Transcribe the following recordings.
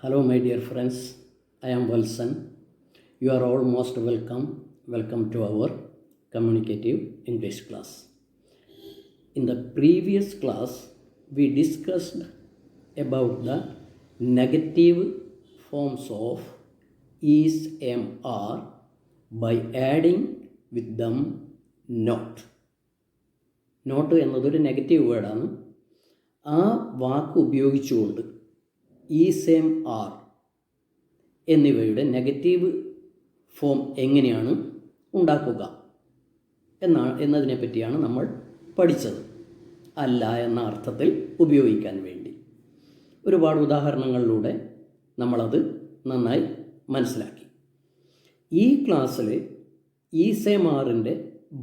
Hello, my dear friends. I am Wilson. You are all most welcome. Welcome to our communicative English class. In the previous class, we discussed about the negative forms of is, am, are by adding with them not. Not എന്നതൊരു negative വേർഡാണ്. ആ വാക്ക് ഉപയോഗിച്ചുകൊണ്ട് ഈ same are എന്നിവയുടെ negative form എങ്ങനെയാണ് ഉണ്ടാക്കുക എന്നതിനെ പറ്റിയാണ് നമ്മൾ പഠിച്ചത്. അല്ല എന്ന അർത്ഥത്തിൽ ഉപയോഗിക്കാൻ വേണ്ടി ഒരുപാട് ഉദാഹരണങ്ങളിലൂടെ നമ്മളത് നന്നായി മനസ്സിലാക്കി. ഈ ക്ലാസ്സിൽ ഈ സെയിം ആറിൻ്റെ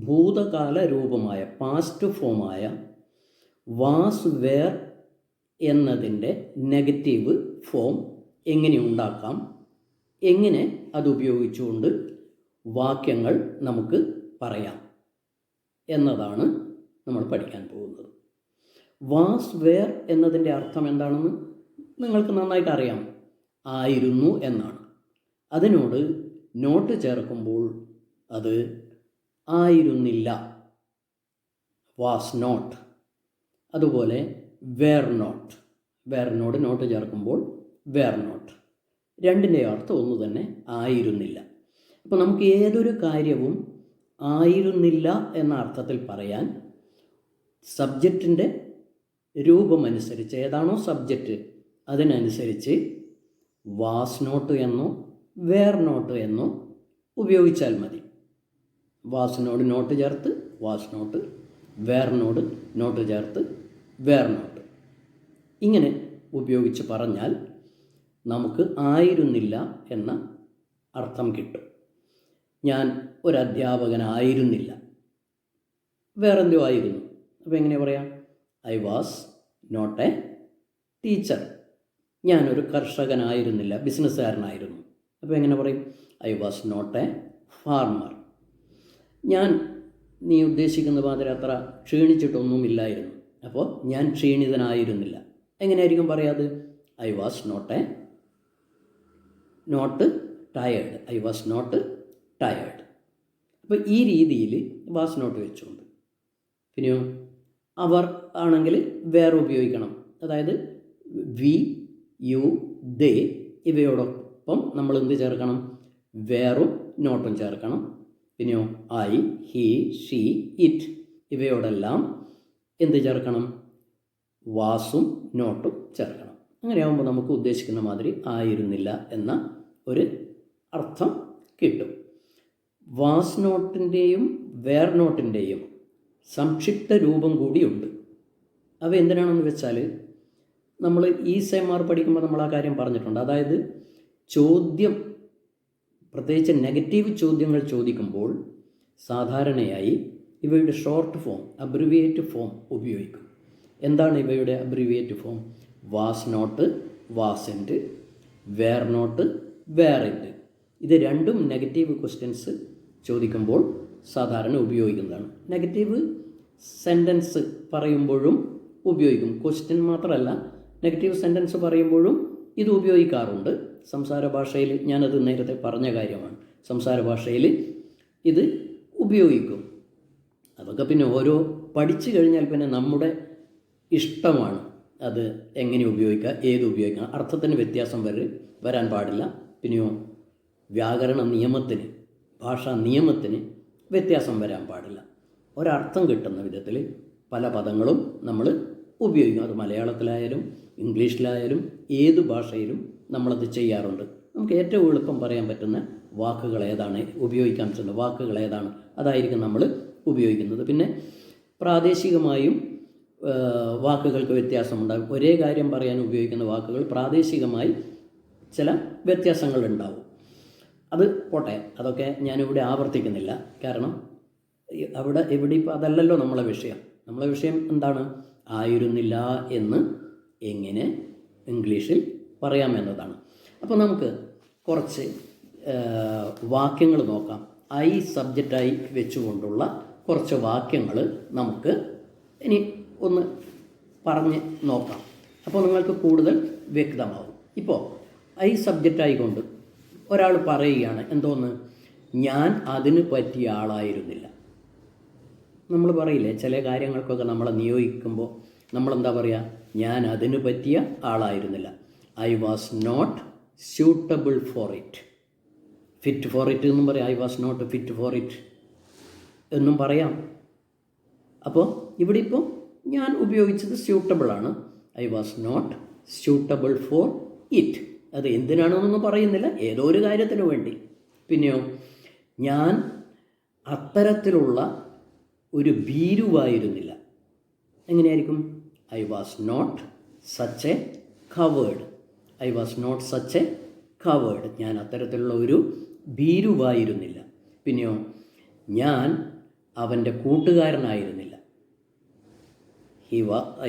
ഭൂതകാല രൂപമായ പാസ്റ്റ് ഫോമായ വാസ് വേർ എന്നതിൻ്റെ നെഗറ്റീവ് ഫോം എങ്ങനെ ഉണ്ടാക്കാം, എങ്ങനെ അതുപയോഗിച്ചുകൊണ്ട് വാക്യങ്ങൾ നമുക്ക് പറയാം എന്നതാണ് നമ്മൾ പഠിക്കാൻ പോകുന്നത്. വാസ് വേർ എന്നതിൻ്റെ അർത്ഥം എന്താണെന്ന് നിങ്ങൾക്ക് നന്നായിട്ട് അറിയാം. ആയിരുന്നു എന്നാണ്. അതിനോട് നോട്ട് ചേർക്കുമ്പോൾ അത് ആയിരുന്നില്ല, വാസ് നോട്ട്. അതുപോലെ വേർ നോട്ട്, വേറിനോട് നോട്ട് ചേർക്കുമ്പോൾ വേർ നോട്ട്. രണ്ടിൻ്റെ അർത്ഥം ഒന്ന് തന്നെ, ആയിരുന്നില്ല. അപ്പോൾ നമുക്ക് ഏതൊരു കാര്യവും ആയിരുന്നില്ല എന്ന അർത്ഥത്തിൽ പറയാൻ സബ്ജക്റ്റിൻ്റെ രൂപമനുസരിച്ച്, ഏതാണോ സബ്ജക്റ്റ് അതിനനുസരിച്ച് വാസ് നോട്ട് എന്നോ വേർ നോട്ട് എന്നോ ഉപയോഗിച്ചാൽ മതി. വാസിനോട് നോട്ട് ചേർത്ത് വാസ് നോട്ട്, വേറിനോട് നോട്ട് ചേർത്ത് വേർ നോട്ട്. ഇങ്ങനെ ഉപയോഗിച്ച് പറഞ്ഞാൽ നമുക്ക് ആയിരുന്നില്ല എന്ന അർത്ഥം കിട്ടും. ഞാൻ ഒരു അധ്യാപകനായിരുന്നില്ല, വേറെന്തോ ആയിരുന്നു. അപ്പോൾ എങ്ങനെ പറയാം? I was not a teacher. ഞാനൊരു കർഷകനായിരുന്നില്ല, ബിസിനസ്സുകാരനായിരുന്നു. അപ്പോൾ എങ്ങനെ പറയും? I was not a farmer. നീ ഉദ്ദേശിക്കുന്ന മാതിരി അത്ര ക്ഷീണിച്ചിട്ടൊന്നുമില്ലായിരുന്നു, അപ്പോൾ ഞാൻ ക്ഷീണിതനായിരുന്നില്ല. എങ്ങനെയായിരിക്കും പറയാത്? I was not tired. I was not tired. അപ്പോൾ ഈ രീതിയിൽ വാസ് നോട്ട് വെച്ചുകൊണ്ട്. പിന്നെയോ അവർ ആണെങ്കിൽ വേറെ ഉപയോഗിക്കണം. അതായത് വി, യു, ദേ ഇവയോടൊപ്പം നമ്മൾ എന്ത് ചേർക്കണം? വേറും നോട്ടും ചേർക്കണം. പിന്നെയോ ഐ, ഹി, ഷീ, ഇറ്റ് ഇവയോടെല്ലാം എന്ത് ചേർക്കണം? വാസും നോട്ടും ചേർക്കണം. അങ്ങനെയാകുമ്പോൾ നമുക്ക് ഉദ്ദേശിക്കുന്ന മാതിരി ആയിരുന്നില്ല എന്ന ഒരു അർത്ഥം കിട്ടും. വാസ് നോട്ടിൻ്റെയും വേർ നോട്ടിൻ്റെയും സംക്ഷിപ്ത രൂപം കൂടിയുണ്ട്. അവ എന്തിനാണെന്ന് വെച്ചാൽ നമ്മൾ ഈ സെയിം ആർ പഠിക്കുമ്പോൾ നമ്മൾ ആ കാര്യം പറഞ്ഞിട്ടുണ്ട്. അതായത് ചോദ്യം, പ്രത്യേകിച്ച് നെഗറ്റീവ് ചോദ്യങ്ങൾ ചോദിക്കുമ്പോൾ സാധാരണയായി ഇവയുടെ ഷോർട്ട് ഫോം, അബ്രിവിയേറ്റ് ഫോം ഉപയോഗിക്കും. എന്താണ് ഇവയുടെ abbreviate form? Was not, wasn't, were not, weren't. ഇത് രണ്ടും നെഗറ്റീവ് ക്വസ്റ്റ്യൻസ് ചോദിക്കുമ്പോൾ സാധാരണ ഉപയോഗിക്കുന്നതാണ്. നെഗറ്റീവ് സെൻറ്റൻസ് പറയുമ്പോഴും ഉപയോഗിക്കും. ക്വസ്റ്റ്യൻ മാത്രമല്ല, നെഗറ്റീവ് സെൻറ്റൻസ് പറയുമ്പോഴും ഇത് ഉപയോഗിക്കാറുണ്ട്. സംസാര ഭാഷയിൽ ഞാനത് നേരത്തെ പറഞ്ഞ കാര്യമാണ്. സംസാര ഭാഷയിൽ ഇത് ഉപയോഗിക്കും. അതൊക്കെ പിന്നെ ഓരോ പഠിച്ചു കഴിഞ്ഞാൽ പിന്നെ നമ്മുടെ ഇഷ്ടമാണ് അത് എങ്ങനെ ഉപയോഗിക്കുക, ഏത് ഉപയോഗിക്കുക. അർത്ഥത്തിന് വ്യത്യാസം വരാൻ പാടില്ല. പിന്നെയോ വ്യാകരണ നിയമത്തിന്, ഭാഷാ നിയമത്തിന് വ്യത്യാസം വരാൻ പാടില്ല. ഒരർത്ഥം കിട്ടുന്ന വിധത്തിൽ പല പദങ്ങളും നമ്മൾ ഉപയോഗിക്കും. അത് മലയാളത്തിലായാലും ഇംഗ്ലീഷിലായാലും ഏത് ഭാഷയിലും നമ്മളത് ചെയ്യാറുണ്ട്. നമുക്ക് ഏറ്റവും എളുപ്പം പറയാൻ പറ്റുന്ന വാക്കുകൾ ഏതാണ്, ഉപയോഗിക്കാൻ പറ്റുന്ന വാക്കുകൾ ഏതാണ്, അതായിരിക്കും നമ്മൾ ഉപയോഗിക്കുന്നത്. പിന്നെ പ്രാദേശികമായും വാക്കുകൾക്ക് വ്യത്യാസമുണ്ടാകും. ഒരേ കാര്യം പറയാൻ ഉപയോഗിക്കുന്ന വാക്കുകൾ പ്രാദേശികമായി ചില വ്യത്യാസങ്ങളുണ്ടാവും. അത് പോട്ടെ, അതൊക്കെ ഞാനിവിടെ ആവർത്തിക്കുന്നില്ല. കാരണം ഇവിടെ ഇപ്പോൾ അതല്ലല്ലോ നമ്മളെ വിഷയം. നമ്മളെ വിഷയം എന്താണ്? ആയിരുന്നില്ല എന്ന് എങ്ങനെ ഇംഗ്ലീഷിൽ പറയാമെന്നതാണ്. അപ്പോൾ നമുക്ക് കുറച്ച് വാക്യങ്ങൾ നോക്കാം. ഐ സബ്ജക്റ്റായി വെച്ചുകൊണ്ടുള്ള കുറച്ച് വാക്യങ്ങൾ നമുക്ക് ഇനി ഒന്ന് പറഞ്ഞ് നോക്കാം. അപ്പോൾ നിങ്ങൾക്ക് കൂടുതൽ വ്യക്തമാവും. ഇപ്പോൾ ഐ സബ്ജക്റ്റ് ആയിക്കൊണ്ട് ഒരാൾ പറയുകയാണ് എന്തോന്ന്, ഞാൻ അതിന് പറ്റിയ ആളായിരുന്നില്ല. നമ്മൾ പറയില്ലേ ചില കാര്യങ്ങൾക്കൊക്കെ നമ്മളെ നിയോഗിക്കുമ്പോൾ നമ്മളെന്താ പറയുക, ഞാൻ അതിന് പറ്റിയ ആളായിരുന്നില്ല. I was not suitable for it. Fit for it എന്നും പറയാം, I was not fit for it എന്നും പറയാം. അപ്പോൾ ഇവിടെ ഇപ്പോൾ ഞാൻ ഉപയോഗിച്ചത് സ്യൂട്ടബിളാണ്. I was not suitable for it. അത് എന്തിനാണെന്നൊന്നും പറയുന്നില്ല, ഏതോ ഒരു കാര്യത്തിന് വേണ്ടി. പിന്നെയോ, ഞാൻ അത്തരത്തിലുള്ള ഒരു ഭീരുവായിരുന്നില്ല. എങ്ങനെയായിരിക്കും? I was not such a coward. I was not such a coward. ഞാൻ അത്തരത്തിലുള്ള ഒരു ഭീരുവായിരുന്നില്ല. പിന്നെയോ, ഞാൻ അവൻ്റെ കൂട്ടുകാരനായിരുന്നില്ല.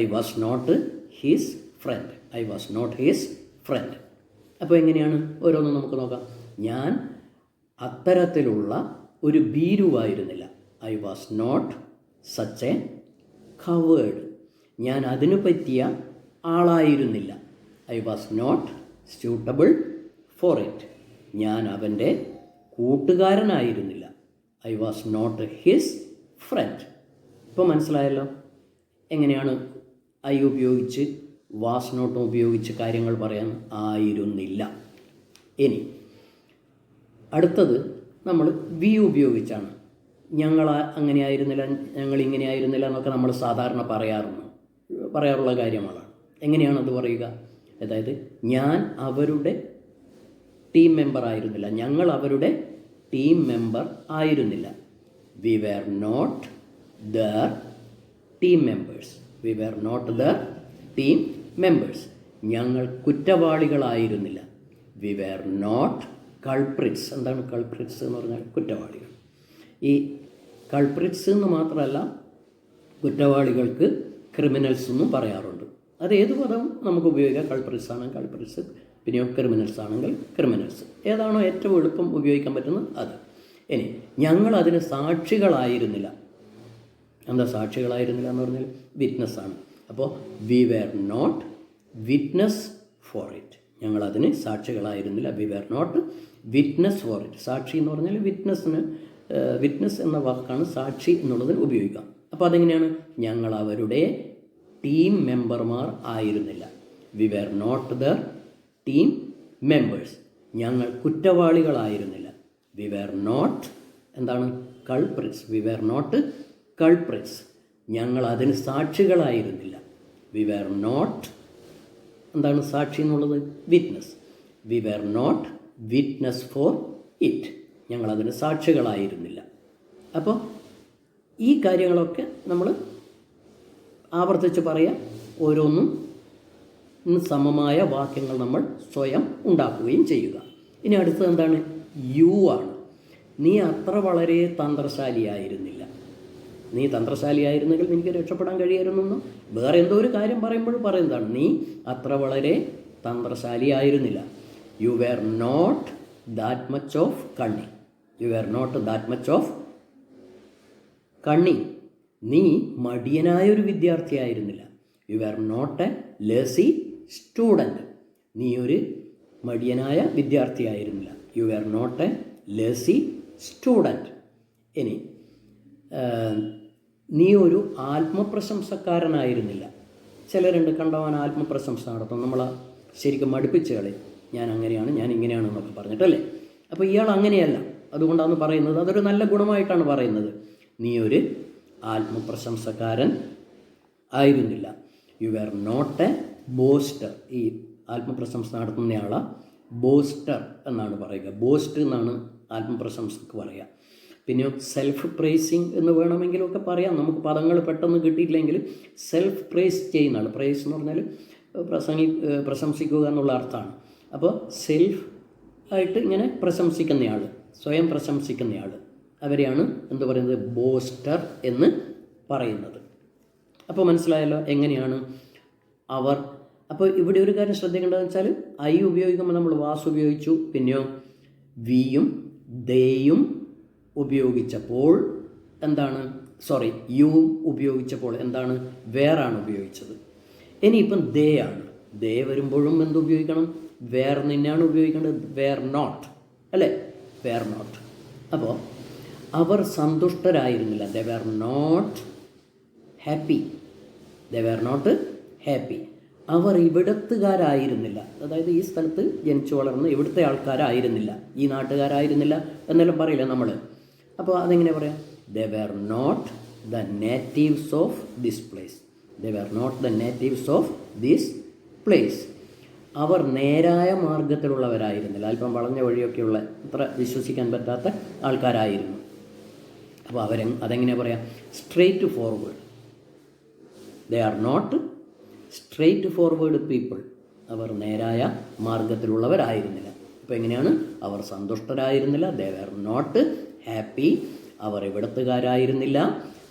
I was not his friend. I was not his friend. അപ്പോൾ എങ്ങനെയാണ് ഓരോന്നും നമുക്ക് നോക്കാം. ഞാൻ അത്തരത്തിലുള്ള ഒരു ഭീരുവായിരുന്നില്ല. I was not such a coward. ഞാൻ അതിനു പറ്റിയ ആളായിരുന്നില്ല. I was not suitable for it. ഞാൻ അവൻ്റെ കൂട്ടുകാരനായിരുന്നില്ല. I was not his friend. ഇപ്പോൾ മനസ്സിലായല്ലോ എങ്ങനെയാണ് ഐ ഉപയോഗിച്ച് വാസ് നോട്ടും ഉപയോഗിച്ച് കാര്യങ്ങൾ പറയാൻ ആയിരുന്നില്ല. ഇനി അടുത്തത് നമ്മൾ വി ഉപയോഗിച്ചാണ്. ഞങ്ങൾ അങ്ങനെയായിരുന്നില്ല, ഞങ്ങൾ ഇങ്ങനെ ആയിരുന്നില്ല എന്നൊക്കെ നമ്മൾ സാധാരണ പറയാറുള്ള കാര്യങ്ങളാണ്. എങ്ങനെയാണത് പറയുക? അതായത് ഞാൻ അവരുടെ ടീം മെമ്പർ ആയിരുന്നില്ല, ഞങ്ങൾ അവരുടെ ടീം മെമ്പർ ആയിരുന്നില്ല. We were not their team members. We were not their team members. ഞങ്ങൾ കുറ്റവാളികളായിരുന്നില്ല. We were not culprits. എന്താണ് കൾപ്രിറ്റ്സ് എന്ന് പറഞ്ഞാൽ? കുറ്റവാളികൾ. ഈ കൾപ്രിറ്റ്സ് എന്ന് മാത്രമല്ല, കുറ്റവാളികൾക്ക് ക്രിമിനൽസ് എന്നും പറയാറുണ്ട്. അത് ഏത് പദവും നമുക്ക് ഉപയോഗിക്കാം. കൾപ്രിറ്റ്സ് ആണെങ്കിൽ കൾപ്രിറ്റ്സ്, പിന്നെയോ ക്രിമിനൽസ് ആണെങ്കിൽ ക്രിമിനൽസ്. ഏതാണോ ഏറ്റവും എളുപ്പം ഉപയോഗിക്കാൻ പറ്റുന്നത് അത്. ഇനി ഞങ്ങൾ അതിന് സാക്ഷികളായിരുന്നില്ല. എന്താ സാക്ഷികളായിരുന്നില്ല എന്ന് പറഞ്ഞാൽ? വിറ്റ്നസ്സാണ്. അപ്പോൾ we were not witness for it. ഞങ്ങളതിന് സാക്ഷികളായിരുന്നില്ല. We were not witness for it. സാക്ഷി എന്ന് പറഞ്ഞാൽ വിറ്റ്നസ് എന്ന വാക്കാണ് സാക്ഷി എന്നുള്ളതിന് ഉപയോഗിക്കാം. അപ്പോൾ അതെങ്ങനെയാണ്? ഞങ്ങൾ അവരുടെ ടീം മെമ്പർമാർ ആയിരുന്നില്ല. We were not their team members. ഞങ്ങൾ കുറ്റവാളികളായിരുന്നില്ല. വി വെർ നോട്ട് എന്താണ്? Culprits. We were not culprits. ഞങ്ങൾ അതിന് സാക്ഷികളായിരുന്നില്ല. വി വെർ നോട്ട് എന്താണ് സാക്ഷി എന്നുള്ളത്? Witness. We were not witness for it. ഞങ്ങളതിന് സാക്ഷികളായിരുന്നില്ല. അപ്പോൾ ഈ കാര്യങ്ങളൊക്കെ നമ്മൾ ആവർത്തിച്ച് പറയാം. ഓരോന്നും സമമായ വാക്യങ്ങൾ നമ്മൾ സ്വയം ഉണ്ടാക്കുകയും ചെയ്യുക. ഇനി അടുത്തത് എന്താണ്? യു ആണ്. നീ അത്ര വളരെ തന്ത്രശാലിയായിരുന്നില്ല. നീ തന്ത്രശാലിയായിരുന്നെങ്കിൽ എനിക്ക് രക്ഷപ്പെടാൻ കഴിയായിരുന്നെന്നോ വേറെ എന്തോ ഒരു കാര്യം പറയുമ്പോൾ പറയുന്നതാണ്. നീ അത്ര വളരെ തന്ത്രശാലിയായിരുന്നില്ല. You were not that much of cunning. You were not that much of cunning. നീ മടിയനായൊരു വിദ്യാർത്ഥിയായിരുന്നില്ല. You were not a lazy student. നീ ഒരു മടിയനായ വിദ്യാർത്ഥിയായിരുന്നില്ല. You were not a lazy student. ഇനി നീ ഒരു ആത്മപ്രശംസക്കാരനായിരുന്നില്ല. ചിലരുണ്ട് കണ്ടവൻ ആത്മപ്രശംസ നടത്തും. നമ്മളെ ശരിക്കും മടുപ്പിച്ച് കളയും. ഞാൻ അങ്ങനെയാണ്, ഞാൻ ഇങ്ങനെയാണെന്നൊക്കെ പറഞ്ഞിട്ടല്ലേ. അപ്പോൾ ഇയാൾ അങ്ങനെയല്ല, അതുകൊണ്ടാണ് പറയുന്നത്. അതൊരു നല്ല ഗുണമായിട്ടാണ് പറയുന്നത്. നീ ഒരു ആത്മപ്രശംസക്കാരൻ ആയിരുന്നില്ല. You were not a boaster. ഈ ആത്മപ്രശംസ നടത്തുന്നയാളെ ബോസ്റ്റർ എന്നാണ് പറയുക. ബോസ്റ്റ് എന്നാണ് ആത്മപ്രശംസക്ക് പറയുക. പിന്നെ സെൽഫ് പ്രൈസിങ് എന്ന് വേണമെങ്കിലൊക്കെ പറയാം. നമുക്ക് പദങ്ങൾ പെട്ടെന്ന് കിട്ടിയിട്ടില്ലെങ്കിൽ സെൽഫ് പ്രൈസ് ചെയ്യുന്ന ആൾ. പ്രൈസ് എന്ന് പറഞ്ഞാൽ പ്രശംസിക്കുക എന്നുള്ള അർത്ഥമാണ്. അപ്പോൾ സെൽഫ് ആയിട്ട് ഇങ്ങനെ പ്രശംസിക്കുന്നയാൾ, സ്വയം പ്രശംസിക്കുന്നയാൾ, അവരെയാണ് എന്ത് പറയുന്നത്? ബോസ്റ്റർ എന്ന് പറയുന്നത്. അപ്പോൾ മനസ്സിലായല്ലോ എങ്ങനെയാണ് അവർ. അപ്പോൾ ഇവിടെ ഒരു കാര്യം ശ്രദ്ധിക്കേണ്ടതെന്ന് വെച്ചാൽ ഐ ഉപയോഗിക്കുമ്പോൾ നമ്മൾ വാസ് ഉപയോഗിച്ചു, പിന്നെയോ വിയും ദേയും ഉപയോഗിച്ചപ്പോൾ എന്താണ്? യുവും ഉപയോഗിച്ചപ്പോൾ എന്താണ്? വേറാണ് ഉപയോഗിച്ചത്. ഇനിയിപ്പം ദേ ആണ്. ദേ വരുമ്പോഴും എന്ത് ഉപയോഗിക്കണം? വേർ തന്നെയാണ് ഉപയോഗിക്കേണ്ടത്. വേർ നോട്ട്, അല്ലേ? Were not. അപ്പോൾ അവർ സന്തുഷ്ടരായിരുന്നില്ല. They were not happy. They were not happy. അവർ ഇവിടത്തുകാരായിരുന്നില്ല. അതായത് ഈ സ്ഥലത്ത് ജനിച്ചു വളർന്ന് ഇവിടുത്തെ ആൾക്കാരായിരുന്നില്ല, ഈ നാട്ടുകാരായിരുന്നില്ല എന്നെല്ലാം പറയില്ല നമ്മൾ. അപ്പോൾ അതെങ്ങനെ പറയാം? They were not the natives of this place. They were not the natives of this place. അവർ നേരായ മാർഗത്തിലുള്ളവരായിരുന്നില്ല. അല്പം വളഞ്ഞ വഴിയൊക്കെയുള്ള അത്ര വിശ്വസിക്കാൻ പറ്റാത്ത ആൾക്കാരായിരുന്നു. അപ്പോൾ അതെങ്ങനെ പറയാം? Straight forward. They are not straight forward people. അവർ നേരായ മാർഗത്തിലുള്ളവരായിരുന്നില്ല. അപ്പോൾ എങ്ങനെയാണ്? അവർ സന്തുഷ്ടരായിരുന്നില്ല. They were not happy. അവർ ഇവിടത്തുകാരായിരുന്നില്ല.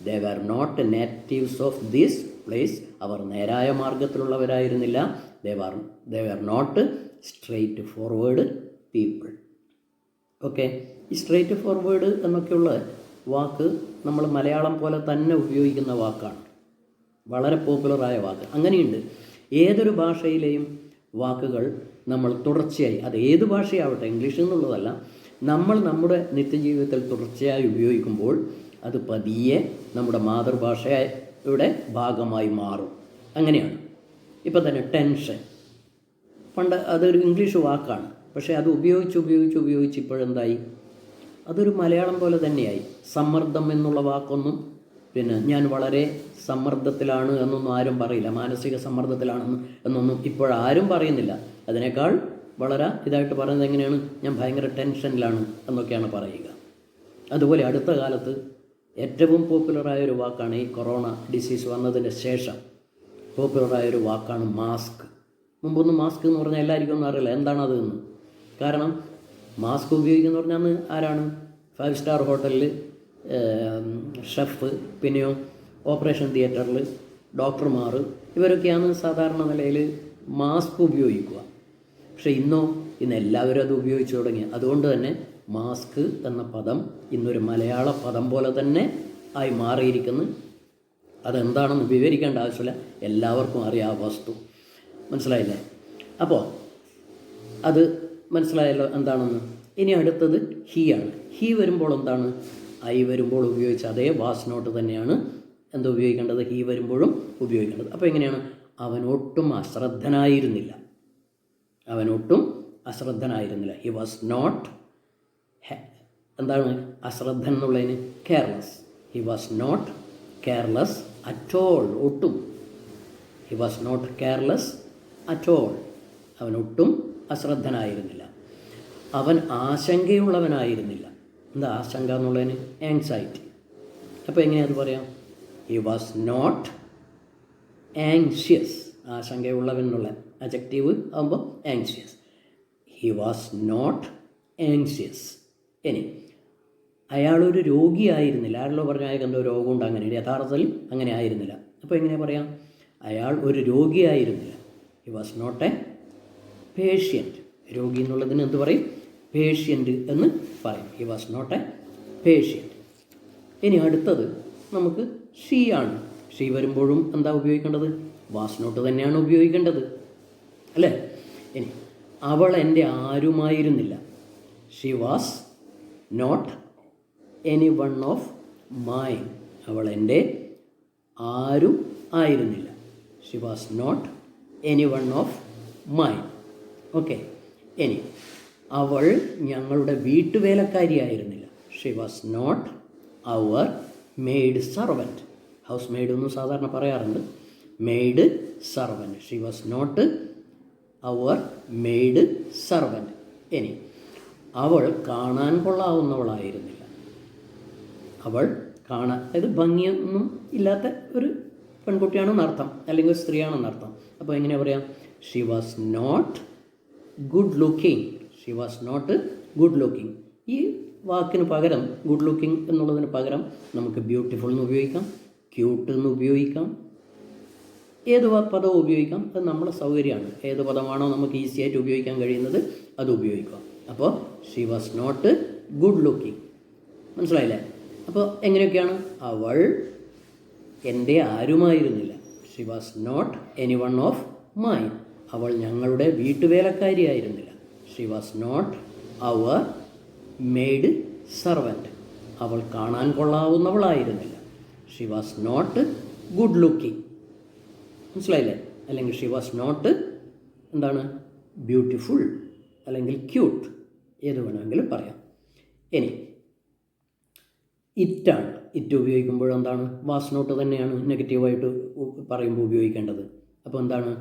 They were not natives of this place. അവർ നേരായ മാർഗത്തിലുള്ളവരായിരുന്നില്ല. They were not straight forward people. Okay, ഈ സ്ട്രെയിറ്റ് ഫോർവേഡ് എന്നൊക്കെയുള്ള വാക്ക് നമ്മൾ മലയാളം പോലെ തന്നെ ഉപയോഗിക്കുന്ന വാക്കാണ്. വളരെ പോപ്പുലറായ വാക്ക്. അങ്ങനെയുണ്ട്. ഏതൊരു ഭാഷയിലെയും വാക്കുകൾ നമ്മൾ തുടർച്ചയായി, അത് ഏത് ഭാഷയാവട്ടെ, ഇംഗ്ലീഷ് എന്നുള്ളതല്ല, നമ്മൾ നമ്മുടെ നിത്യജീവിതത്തിൽ തുടർച്ചയായി ഉപയോഗിക്കുമ്പോൾ അത് പതിയെ നമ്മുടെ മാതൃഭാഷയുടെ ഭാഗമായി മാറും. അങ്ങനെയാണ്. ഇപ്പം തന്നെ ടെൻഷൻ, പണ്ട് അതൊരു ഇംഗ്ലീഷ് വാക്കാണ്. പക്ഷേ അത് ഉപയോഗിച്ച് ഇപ്പോഴെന്തായി? അതൊരു മലയാളം പോലെ തന്നെയായി. സമ്മർദ്ദം എന്നുള്ള വാക്കൊന്നും പിന്നെ ഞാൻ വളരെ സമ്മർദ്ദത്തിലാണ് എന്നൊന്നും ആരും പറയില്ല. മാനസിക സമ്മർദ്ദത്തിലാണെന്ന് എന്നൊന്നും ഇപ്പോഴാരും പറയുന്നില്ല. അതിനേക്കാൾ വളരെ ഇതായിട്ട് പറയുന്നത് എങ്ങനെയാണ്? ഞാൻ ഭയങ്കര ടെൻഷനിലാണ് എന്നൊക്കെയാണ് പറയുക. അതുപോലെ അടുത്ത കാലത്ത് ഏറ്റവും പോപ്പുലറായൊരു വാക്കാണ്, ഈ കൊറോണ ഡിസീസ് വന്നതിന് ശേഷം പോപ്പുലറായൊരു വാക്കാണ് മാസ്ക്. മുമ്പൊന്നും മാസ്ക് എന്ന് പറഞ്ഞാൽ എല്ലാവർക്കും ഒന്നും അറിയില്ല എന്താണത് എന്ന്. കാരണം മാസ്ക് ഉപയോഗിക്കുന്ന പറഞ്ഞാൽ അന്ന് ആരാണ്? 5 സ്റ്റാർ ഹോട്ടലിൽ ഷെഫ്, പിന്നെയോ ഓപ്പറേഷൻ തിയേറ്ററിൽ ഡോക്ടർമാർ, ഇവരൊക്കെയാണ് സാധാരണ നിലയിൽ മാസ്ക് ഉപയോഗിക്കുക. പക്ഷേ ഇന്ന് എല്ലാവരും അത് ഉപയോഗിച്ച് തുടങ്ങി. അതുകൊണ്ട് തന്നെ മാസ്ക് എന്ന പദം ഇന്നൊരു മലയാള പദം പോലെ തന്നെ ആയി മാറിയിരിക്കുന്നു. അതെന്താണെന്ന് വിവരിക്കേണ്ട ആവശ്യമില്ല, എല്ലാവർക്കും അറിയാം ആ വസ്തു. മനസ്സിലായില്ലേ? അപ്പോൾ അത് മനസ്സിലായല്ലോ എന്താണെന്ന്. ഇനി അടുത്തത് ഹീ ആണ്. ഹീ വരുമ്പോൾ എന്താണ്? ഐ വരുമ്പോൾ ഉപയോഗിച്ച അതേ വാസ് നോട്ട് തന്നെയാണ് എന്താ ഉപയോഗിക്കേണ്ടത്? ഹീ വരുമ്പോഴും ഉപയോഗിക്കേണ്ടത്. അപ്പോൾ എങ്ങനെയാണ്? അവനൊട്ടും അശ്രദ്ധനായിരുന്നില്ല. ഹി വാസ് നോട്ട്, എന്താണ് അശ്രദ്ധൻ എന്നുള്ളതിന്? Careless. He was not careless at all. ഒട്ടും. He was not careless at all. അവനൊട്ടും അശ്രദ്ധനായിരുന്നില്ല. അവൻ ആശങ്കയുള്ളവനായിരുന്നില്ല. എന്താ ആശങ്ക എന്നുള്ളതിന്? ആങ്സൈറ്റി. അപ്പോൾ എങ്ങനെയത് പറയാം? He was not anxious. ആശങ്കയുള്ളവൻ എന്നുള്ള അഡ്ജക്റ്റീവ് ആകുമ്പോൾ anxious. He was not anxious. ഇനി അയാളൊരു രോഗിയായിരുന്നില്ല. ആരല്ലോ പറഞ്ഞ അയാൾക്ക് എന്തോ രോഗമുണ്ട്, അങ്ങനെ യഥാർത്ഥത്തിൽ അങ്ങനെ ആയിരുന്നില്ല. അപ്പോൾ എങ്ങനെ പറയാം? അയാൾ ഒരു രോഗിയായിരുന്നില്ല. He was not a patient. രോഗി എന്നുള്ളതിന് എന്ത് പറയും? പേഷ്യൻറ്റ് എന്ന് പറയും. He was not a patient. ഇനി അടുത്തത് നമുക്ക് ഷീ ആണ്. ഷീ വരുമ്പോഴും എന്താ ഉപയോഗിക്കേണ്ടത്? വാസ് നോട്ട് തന്നെയാണ് ഉപയോഗിക്കേണ്ടത്, അല്ലേ? ഇനി അവൾ എൻ്റെ ആരുമായിരുന്നില്ല. She was not any one of mine. അവൾ എൻ്റെ ആരും ആയിരുന്നില്ല. She was not any one of mine. Okay. ഇനി അവൾ ഞങ്ങളുടെ വീട്ടുവേലക്കാരിയായിരുന്നില്ല. She was not our maid servant. House maid എന്നും സാധാരണ പറയാറുണ്ട്. Maid servant. She was not our maid servant. ഇനി അവൾ കാണാൻ കൊള്ളാവുന്നവളായിരുന്നില്ല. അവൾ അതായത് ഭംഗിയൊന്നും ഇല്ലാത്ത ഒരു പെൺകുട്ടിയാണെന്നർത്ഥം, അല്ലെങ്കിൽ സ്ത്രീയാണെന്നർത്ഥം. അപ്പോൾ എങ്ങനെ പറയാം? She was not good looking. She was not good looking. ഈ വാക്കിന് പകരം, ഗുഡ് ലുക്കിംഗ് എന്നുള്ളതിന് പകരം നമുക്ക് ബ്യൂട്ടിഫുൾ എന്ന് ഉപയോഗിക്കാം, ക്യൂട്ട് എന്ന് ഉപയോഗിക്കാം, ഏത് പദവും ഉപയോഗിക്കാം. അത് നമ്മുടെ സൗകര്യമാണ്. ഏത് പദമാണോ നമുക്ക് ഈസി ആയിട്ട് ഉപയോഗിക്കാൻ കഴിയുന്നത് അത് ഉപയോഗിക്കാം. അപ്പോൾ she was not good looking. മനസ്സിലായില്ലേ? അപ്പോൾ എങ്ങനെയൊക്കെയാണ്? അവൾ എൻ്റെ ആരുമായിരുന്നില്ല. She was not any one of mine. അവൾ ഞങ്ങളുടെ വീട്ടുവേലക്കാരിയായിരുന്നില്ല. She was not our maid servant. അവൾ കാണാൻ കൊള്ളാവുന്നവളായിരുന്നില്ല. She was not good looking. മനസ്സിലായില്ലേ? അല്ലെങ്കിൽ ഷി വാസ് നോട്ട് എന്താണ് ബ്യൂട്ടിഫുൾ അല്ലെങ്കിൽ ക്യൂട്ട്, ഏത് വേണമെങ്കിലും പറയാം. ഇനി ഇറ്റാണ്. ഇറ്റ് ഉപയോഗിക്കുമ്പോൾ എന്താണ്? വാസ് നോട്ട് തന്നെയാണ് നെഗറ്റീവായിട്ട് പറയുമ്പോൾ ഉപയോഗിക്കേണ്ടത്. അപ്പോൾ എന്താണ്?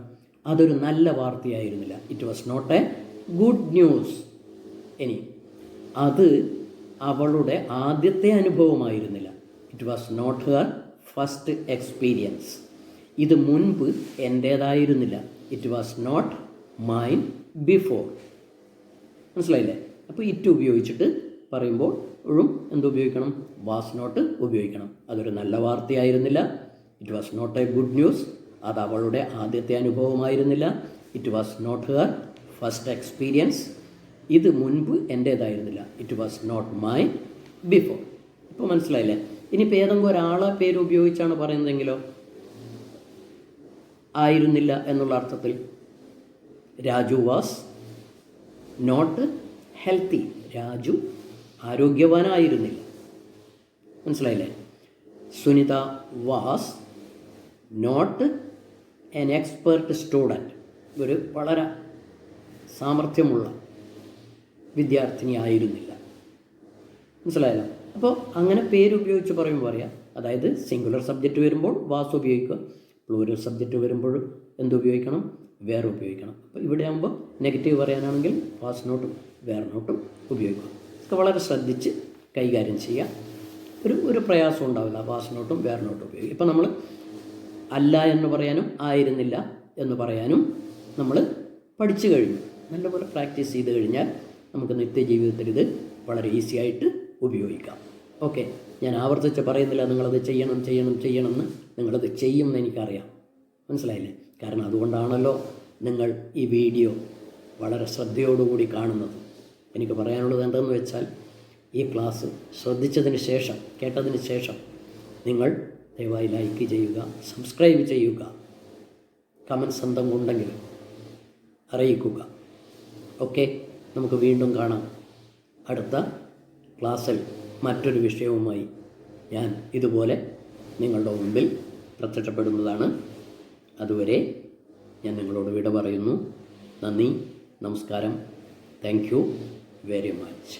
അതൊരു നല്ല വാർത്തയായിരുന്നില്ല. It was not a good news. ഇനി അത് അവളുടെ ആദ്യത്തെ അനുഭവമായിരുന്നില്ല. It was not her first experience. ഇത് മുൻപ് എൻ്റേതായിരുന്നില്ല. It was not mine before. മനസ്സിലായില്ലേ? അപ്പോൾ ഇറ്റ് ഉപയോഗിച്ചിട്ട് പറയുമ്പോൾ എന്തുപയോഗിക്കണം? വാസ് നോട്ട് ഉപയോഗിക്കണം. അതൊരു നല്ല വാർത്തയായിരുന്നില്ല. It was not a good news. അത് അവളുടെ ആദ്യത്തെ അനുഭവമായിരുന്നില്ല. It was not her first experience. ഇത് മുൻപ് എൻ്റേതായിരുന്നില്ല. It was not my before. ഇപ്പോൾ മനസ്സിലായില്ലേ? ഇനിയിപ്പോൾ ഏതെങ്കിലും ഒരാളെ പേര് ഉപയോഗിച്ചാണ് പറയുന്നതെങ്കിലോ ആയിരുന്നില്ല എന്നുള്ള അർത്ഥത്തിൽ. Raju was not healthy. Raju ആരോഗ്യവാനായിരുന്നില്ല. മനസ്സിലായില്ലേ? Sunita was not an expert student. ഒരു വളരെ സാമർഥ്യമുള്ള വിദ്യാർത്ഥിനി ആയിരുന്നില്ല. മനസ്സിലായല്ലോ? അപ്പോൾ അങ്ങനെ പേരുപയോഗിച്ച് പറയുമ്പോൾ പറയാം. അതായത് സിംഗുലർ സബ്ജക്റ്റ് വരുമ്പോൾ വാസ് ഉപയോഗിക്കുക, പ്ലൂരൽ സബ്ജക്റ്റ് വരുമ്പോൾ എന്തുപയോഗിക്കണം? വേർ ഉപയോഗിക്കണം. അപ്പോൾ ഇവിടെ ആകുമ്പോൾ നെഗറ്റീവ് പറയാനാണെങ്കിൽ വാസ് നോട്ടും വേർ നോട്ടും ഉപയോഗിക്കുക. ഇതൊക്കെ വളരെ ശ്രദ്ധിച്ച് കൈകാര്യം ചെയ്യുക. ഒരു പ്രയാസം ഉണ്ടാവില്ല. വാസ് നോട്ടും വേർ നോട്ടും ഉപയോഗിക്കും. ഇപ്പോൾ നമ്മൾ അല്ല എന്ന് പറയാനും ആയിരുന്നില്ല എന്ന് പറയാനും നമ്മൾ പഠിച്ചു കഴിഞ്ഞു. നല്ലപോലെ പ്രാക്ടീസ് ചെയ്ത് കഴിഞ്ഞാൽ നമുക്ക് നിത്യജീവിതത്തിൽ ഇത് വളരെ ഈസി ആയിട്ട് ഉപയോഗിക്കാം. ഓക്കെ, ഞാൻ ആവർത്തിച്ച് പറയുന്നില്ല നിങ്ങളത് ചെയ്യണമെന്ന്. നിങ്ങളത് ചെയ്യുമെന്ന് എനിക്കറിയാം. മനസ്സിലായില്ലേ? കാരണം അതുകൊണ്ടാണല്ലോ നിങ്ങൾ ഈ വീഡിയോ വളരെ ശ്രദ്ധയോടുകൂടി കാണുന്നത്. എനിക്ക് പറയാനുള്ളത് എന്തെന്ന് വെച്ചാൽ, ഈ ക്ലാസ് ശ്രദ്ധിച്ചതിന് ശേഷം, കേട്ടതിന് ശേഷം നിങ്ങൾ ദയവായി ലൈക്ക് ചെയ്യുക, സബ്സ്ക്രൈബ് ചെയ്യുക, കമൻസ് എന്തെങ്കിലും ഉണ്ടെങ്കിൽ അറിയിക്കുക. ഓക്കെ, നമുക്ക് വീണ്ടും കാണാം. അടുത്ത ക്ലാസ്സിൽ മറ്റൊരു വിഷയവുമായി ഞാൻ ഇതുപോലെ നിങ്ങളുടെ മുമ്പിൽ പ്രത്യക്ഷപ്പെടുന്നതാണ്. അതുവരെ ഞാൻ നിങ്ങളോട് വിട പറയുന്നു. നന്ദി, നമസ്കാരം. Thank you very much.